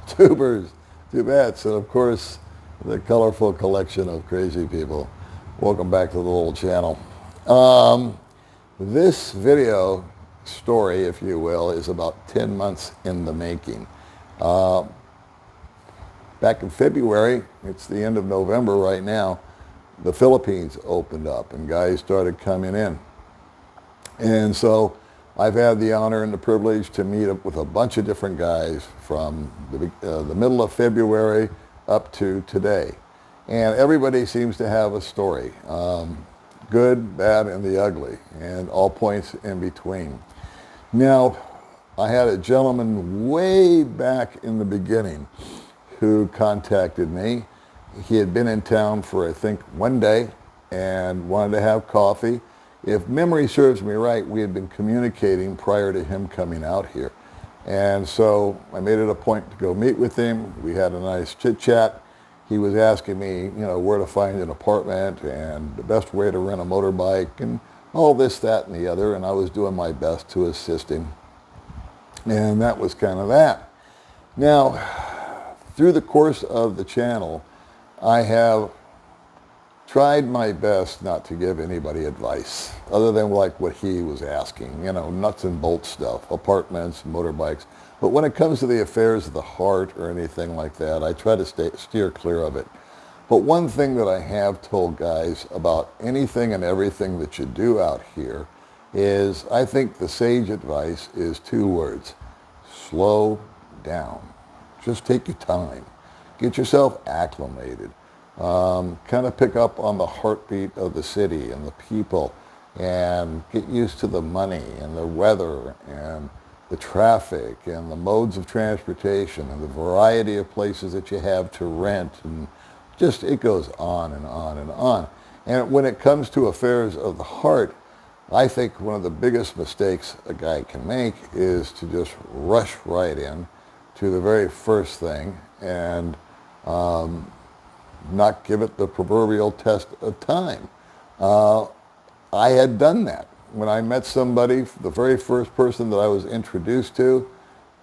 tubers, tubettes, and of course the colorful collection of crazy people. Welcome back to the little channel. This video story, if you will, is about 10 months in the making. Back in February, it's the end of November right now, the Philippines opened up and guys started coming in. And so I've had the honor and the privilege to meet up with a bunch of different guys from the middle of February up to today. And everybody seems to have a story, good, bad, and the ugly, and all points in between. Now, I had a gentleman way back in the beginning who contacted me. He had been in town for, I think, one day and wanted to have coffee. If memory serves me right, we had been communicating prior to him coming out here. And so I made it a point to go meet with him. We had a nice chit-chat. He was asking me, where to find an apartment and the best way to rent a motorbike and all this, that, and the other. And I was doing my best to assist him. And that was kind of that. Now, through the course of the channel, I have tried my best not to give anybody advice other than like what he was asking, nuts and bolts stuff, apartments, motorbikes. But when it comes to the affairs of the heart or anything like that, I try to steer clear of it. But one thing that I have told guys about anything and everything that you do out here is I think the sage advice is 2 words: slow down. Just take your time. Get yourself acclimated. Kind of pick up on the heartbeat of the city and the people and get used to the money and the weather and the traffic and the modes of transportation and the variety of places that you have to rent, and just it goes on and on and on. And when it comes to affairs of the heart, I think one of the biggest mistakes a guy can make is to just rush right in to the very first thing and not give it the proverbial test of time. I had done that. When I met somebody, the very first person that I was introduced to,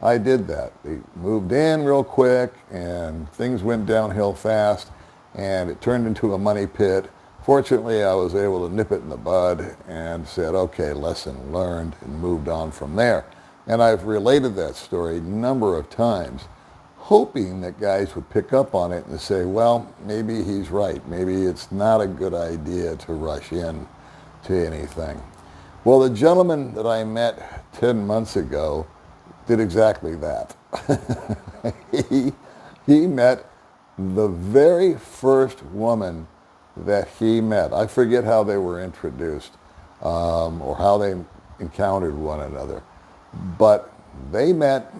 I did that. They moved in real quick and things went downhill fast and it turned into a money pit. Fortunately, I was able to nip it in the bud and said, okay, lesson learned, and moved on from there. And I've related that story a number of times, hoping that guys would pick up on it and say, well, maybe he's right. Maybe it's not a good idea to rush in to anything. Well, the gentleman that I met 10 months ago did exactly that. he met the very first woman that he met. I forget how they were introduced or how they encountered one another. But they met.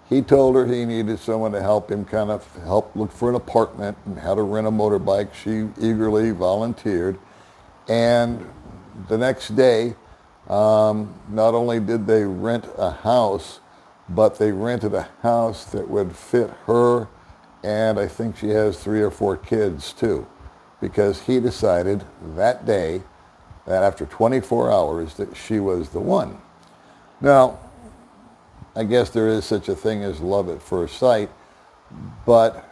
He told her he needed someone to help him help look for an apartment and how to rent a motorbike. She eagerly volunteered. And the next day, not only did they rent a house, but they rented a house that would fit her, and I think she has 3 or 4 kids too, because he decided that day that after 24 hours that she was the one. Now, I guess there is such a thing as love at first sight, but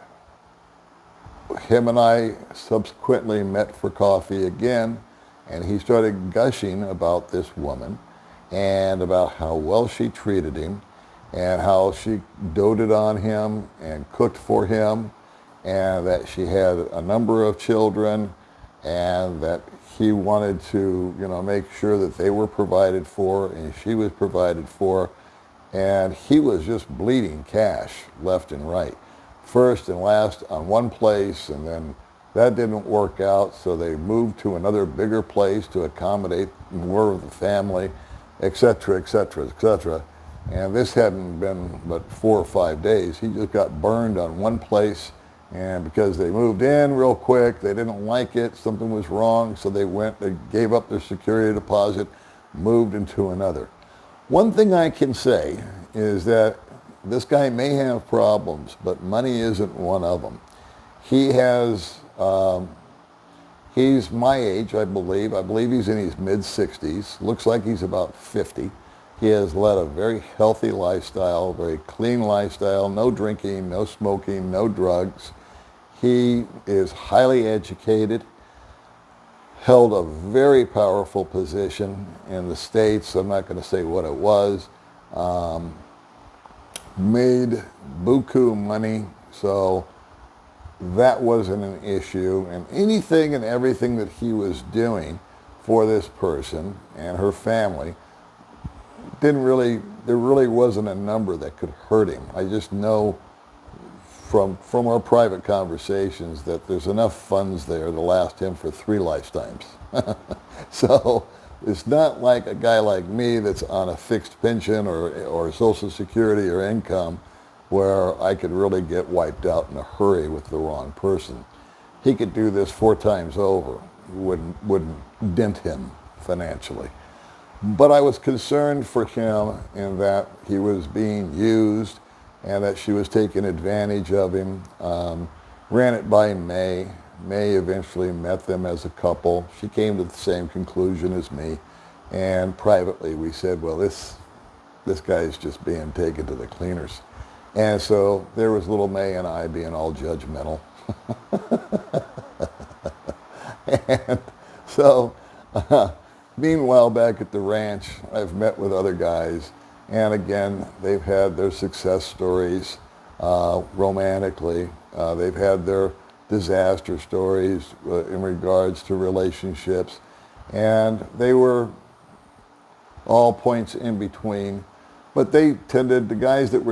him and I subsequently met for coffee again, and he started gushing about this woman and about how well she treated him and how she doted on him and cooked for him, and that she had a number of children, and that he wanted to, make sure that they were provided for and she was provided for. And he was just bleeding cash left and right. First and last on one place, and then that didn't work out, so they moved to another bigger place to accommodate more of the family, etc., etc., etc. And this hadn't been but 4 or 5 days. He just got burned on one place, and because they moved in real quick, they didn't like it, something was wrong, so they gave up their security deposit, moved into another. One thing I can say is that this guy may have problems, but money isn't one of them. He has, he's my age, I believe. I believe he's in his mid-60s. Looks like he's about 50. He has led a very healthy lifestyle, very clean lifestyle, no drinking, no smoking, no drugs. He is highly educated, held a very powerful position in the States. I'm not going to say what it was. Made buku money, so that wasn't an issue. And anything and everything that he was doing for this person and her family there really wasn't a number that could hurt him. I just know from our private conversations that there's enough funds there to last him for 3 lifetimes. So it's not like a guy like me that's on a fixed pension or Social Security or income where I could really get wiped out in a hurry with the wrong person. He could do this 4 times over. It wouldn't dent him financially. But I was concerned for him in that he was being used and that she was taking advantage of him. Ran it by May. May eventually met them as a couple. She came to the same conclusion as me. And privately we said, well, this guy's just being taken to the cleaners. And so there was little May and I being all judgmental. And so, meanwhile, back at the ranch, I've met with other guys. And again, they've had their success stories romantically. They've had their disaster stories in regards to relationships. And they were all points in between. But they tended, the guys that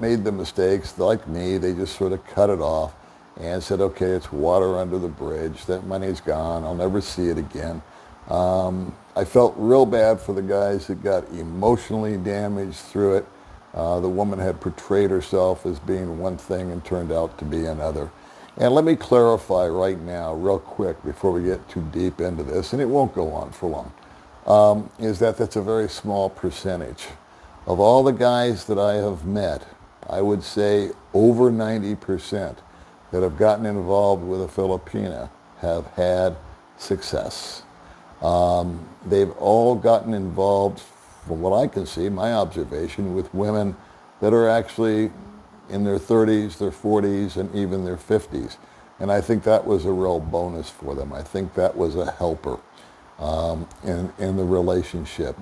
made the mistakes, like me, they just sort of cut it off and said, okay, it's water under the bridge. That money's gone. I'll never see it again. I felt real bad for the guys that got emotionally damaged through it. The woman had portrayed herself as being one thing and turned out to be another. And let me clarify right now, real quick, before we get too deep into this, and it won't go on for long, is that that's a very small percentage. Of all the guys that I have met, I would say over 90% that have gotten involved with a Filipina have had success. They've all gotten involved, from what I can see, my observation, with women that are actually in their 30s, their 40s, and even their 50s. And I think that was a real bonus for them. I think that was a helper in the relationship.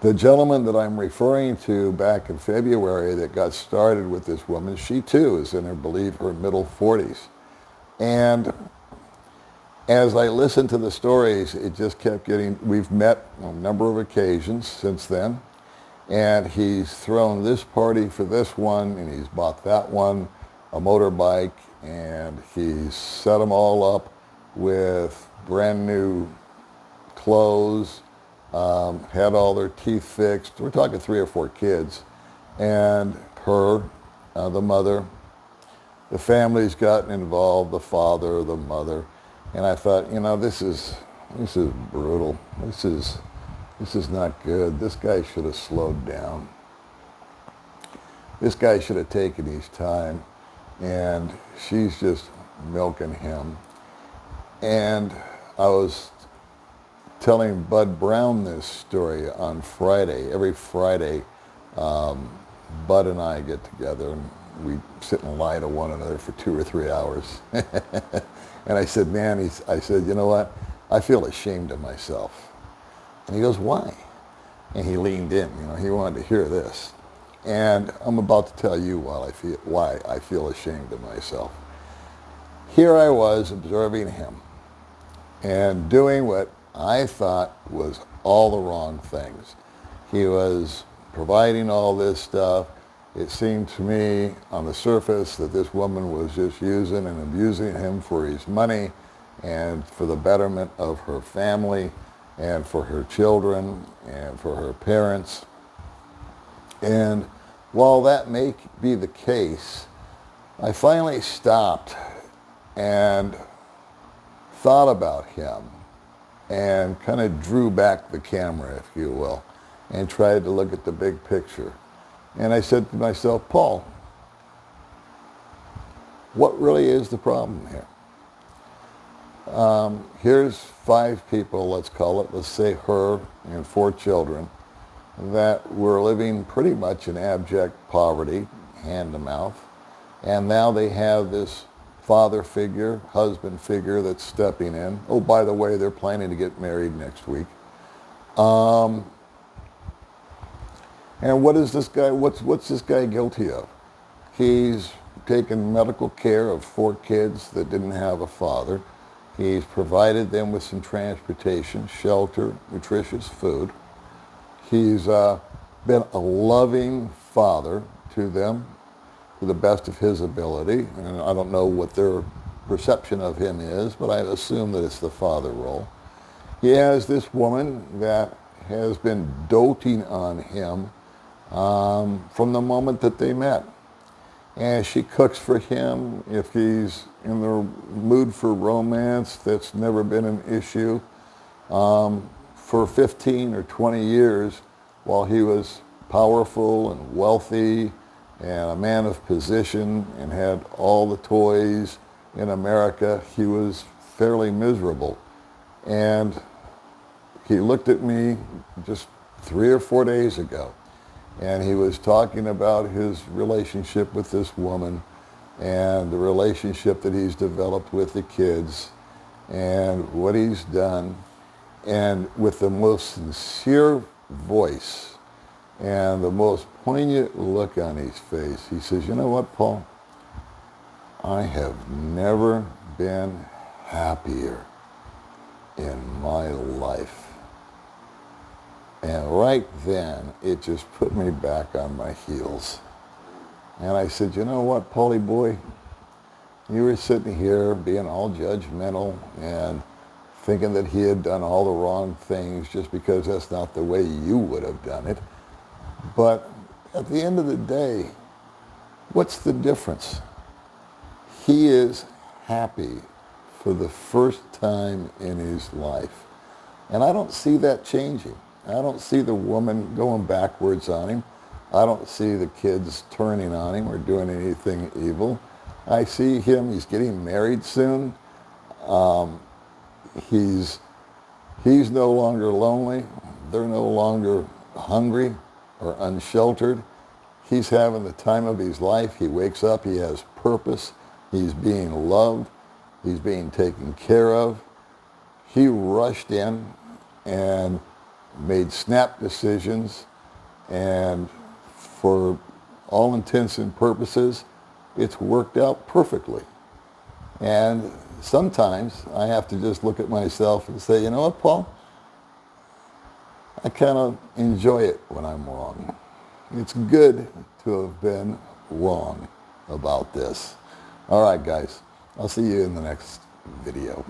The gentleman that I'm referring to back in February that got started with this woman, she too is in, I believe, her middle 40s. And as I listened to the stories, it just kept getting, we've met on a number of occasions since then, and he's thrown this party for this one, and he's bought that one a motorbike, and he's set them all up with brand new clothes, had all their teeth fixed. We're talking 3 or 4 kids, and her, the mother, the family's gotten involved, the father, the mother. And I thought, this is brutal. This is not good. This guy should have slowed down. This guy should have taken his time. And she's just milking him. And I was telling Bud Brown this story on Friday. Every Friday, Bud and I get together and we sit and lie to one another for 2 or 3 hours. And I said, man, I said, you know what? I feel ashamed of myself. And he goes, why? And he leaned in, he wanted to hear this. And I'm about to tell you why I feel ashamed of myself. Here I was observing him and doing what I thought was all the wrong things. He was providing all this stuff. It seemed to me on the surface that this woman was just using and abusing him for his money and for the betterment of her family and for her children and for her parents. And while that may be the case, I finally stopped and thought about him and kind of drew back the camera, if you will, and tried to look at the big picture. And I said to myself, Paul, what really is the problem here? Here's 5 people, let's call it, let's say her and 4 children, that were living pretty much in abject poverty, hand to mouth. And now they have this father figure, husband figure that's stepping in. Oh, by the way, they're planning to get married next week. And what is this guy, what's this guy guilty of? He's taken medical care of 4 kids that didn't have a father. He's provided them with some transportation, shelter, nutritious food. He's been a loving father to them to the best of his ability. And I don't know what their perception of him is, but I assume that it's the father role. He has this woman that has been doting on him from the moment that they met. And she cooks for him. If he's in the mood for romance, that's never been an issue. For 15 or 20 years, while he was powerful and wealthy and a man of position and had all the toys in America, he was fairly miserable. And he looked at me just 3 or 4 days ago, and he was talking about his relationship with this woman and the relationship that he's developed with the kids and what he's done. And with the most sincere voice and the most poignant look on his face, he says, "You know what, Paul? I have never been happier in my life." And right then, it just put me back on my heels. And I said, "You know what, Paulie boy? You were sitting here being all judgmental and thinking that he had done all the wrong things just because that's not the way you would have done it. But at the end of the day, what's the difference? He is happy for the first time in his life. And I don't see that changing. I don't see the woman going backwards on him. I don't see the kids turning on him or doing anything evil. I see him, he's getting married soon. He's no longer lonely. They're no longer hungry or unsheltered. He's having the time of his life. He wakes up, he has purpose. He's being loved. He's being taken care of. He rushed in and made snap decisions, and for all intents and purposes, it's worked out perfectly. And sometimes I have to just look at myself and say, you know what, Paul? I kind of enjoy it when I'm wrong. It's good to have been wrong about this. All right, guys. I'll see you in the next video.